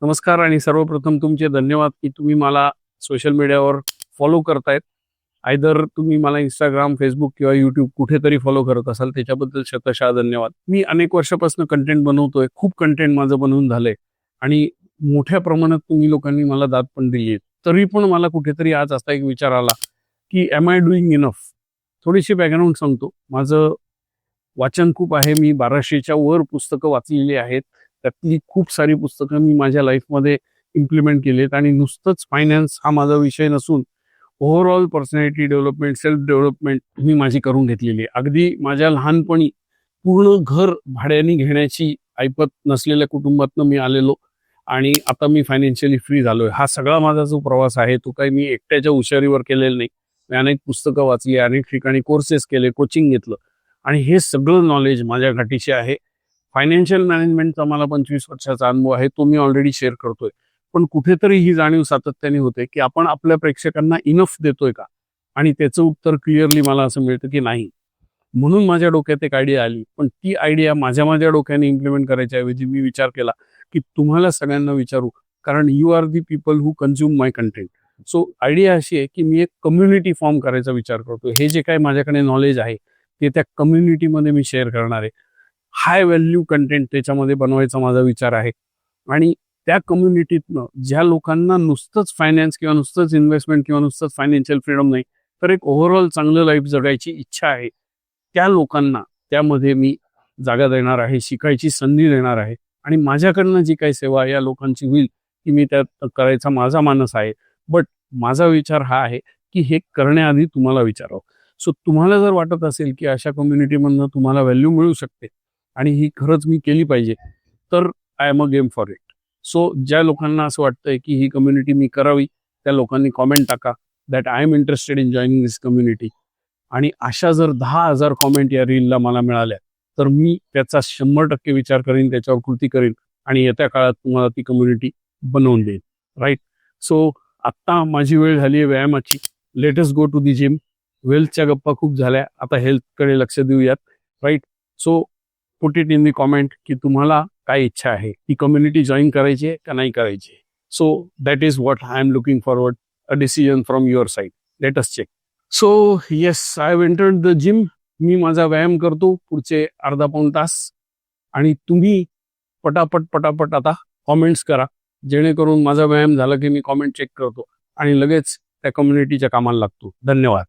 नमस्कार आणि सर्वप्रथम तुमचे धन्यवाद की तुम्ही मला सोशल मीडियावर फॉलो करतायत. आयदर तुम्ही मला इंस्टाग्राम, फेसबुक किंवा यूट्यूब कुठेतरी फॉलो करत असाल त्याच्याबद्दल शतशः धन्यवाद. मी अनेक वर्षापासून कंटेंट बनवतोय. खूप कंटेंट माझं बनवून झालंय आणि मोठ्या प्रमाणात तुम्ही लोकांनी मला दाद पण दिली आहे. तरी पण मला कुठेतरी आज असा एक विचार आला की एम आय डुईंग इनफ. थोडीशी बॅकग्राऊंड सांगतो. माझं वाचन खूप आहे. मी 1200च्या वर पुस्तकं वाचलेली आहेत. त्यातली खूप सारी पुस्तकं मी माझ्या लाईफमध्ये इम्प्लिमेंट केलीत आणि नुसतंच फायनान्स हा माझा विषय नसून overall personality development, self development मी माझी करून घेतलेली आहे. अगदी माझ्या लहानपणी पूर्ण घर भाड्याने घेण्याची ऐपत नसलेल्या कुटुंबातनं मी आलेलो आणि आता मी फायनान्शियली फ्री झालोय. हा सगळा माझा जो प्रवास आहे तो काही मी एकट्याच्या हुशारीवर केलेला नाही. मी अनेक पुस्तकं वाचली, अनेक ठिकाणी कोर्सेस केले, कोचिंग घेतलं आणि हे सगळं नॉलेज माझ्या गाठीशी आहे. फायनान्शियल मॅनेजमेंटचा मला 25 वर्षाचा अनुभव आहे. तो मी ऑलरेडी शेअर करतोय. पण कुठेतरी ही जाणीव सातत्याने होते की आपण आपल्या प्रेक्षकांना इनफ देतोय का? आणि त्याचं उत्तर क्लिअरली मला असं मिळतं की नाही. म्हणून माझ्या डोक्यात एक आयडिया आली. पण ती आयडिया माझ्या डोक्याने इम्प्लिमेंट करायच्या ऐवजी मी विचार केला की तुम्हाला सगळ्यांना विचारू, कारण you are the people who consume my content. So idea अशी आहे की मी एक कम्युनिटी फॉर्म करायचा विचार करतो. हे जे काही माझ्याकडे नॉलेज आहे ते त्या कम्युनिटीमध्ये मी शेअर करणार आहे. हाय व्हॅल्यू कंटेंट त्याच्यामध्ये बनवायचा माझा विचार आहे आणि त्या कम्युनिटीतनं ज्या लोकांना नुसतंच फायनान्स किंवा नुसतंच इन्व्हेस्टमेंट किंवा नुसतंच फायनान्शियल फ्रीडम नाही, तर एक ओव्हरऑल चांगलं लाईफ जगायची इच्छा आहे, त्या लोकांना त्यामध्ये मी जागा देणार आहे, शिकायची संधी देणार आहे आणि माझ्याकडनं जी काही सेवा या लोकांची होईल ती मी त्यात करायचा माझा मानस आहे. बट माझा विचार हा आहे की हे करण्याआधी तुम्हाला विचारावं. सो तुम्हाला जर वाटत असेल की अशा कम्युनिटीमधनं तुम्हाला व्हॅल्यू मिळू शकते आणि ही खरंच मी केली पाहिजे, तर I am a game for it. So ज्या लोकांना असं वाटतंय की ही कम्युनिटी मी करावी, त्या लोकांनी कॉमेंट टाका that I am interested in joining this community. आणि अशा जर 10,000 कॉमेंट या रीलला मला मिळाल्या तर मी त्याचा 100% विचार करीन, त्याच्यावर कृती करीन आणि येत्या काळात तुम्हाला ती कम्युनिटी बनवून देईन. राईट. सो आत्ता माझी वेळ झाली आहे व्यायामाची. Let us go to the gym. वेल्थच्या गप्पा खूप झाल्या, आता हेल्थकडे लक्ष देऊयात. Right. So put it in the comment की तुम्हाला काय इच्छा आहे, ती कम्युनिटी जॉईन करायची आहे का नाही करायची. So that is what I am looking forward, a decision from your side. Let us check. So yes, I have entered the gym. मी माझा व्यायाम करतो पुढचे अर्धा पाऊण तास आणि तुम्ही पटापट आता कॉमेंट्स करा, जेणेकरून माझा व्यायाम झाला की मी कॉमेंट चेक करतो आणि लगेच त्या कम्युनिटीच्या कामाला लागतो. धन्यवाद.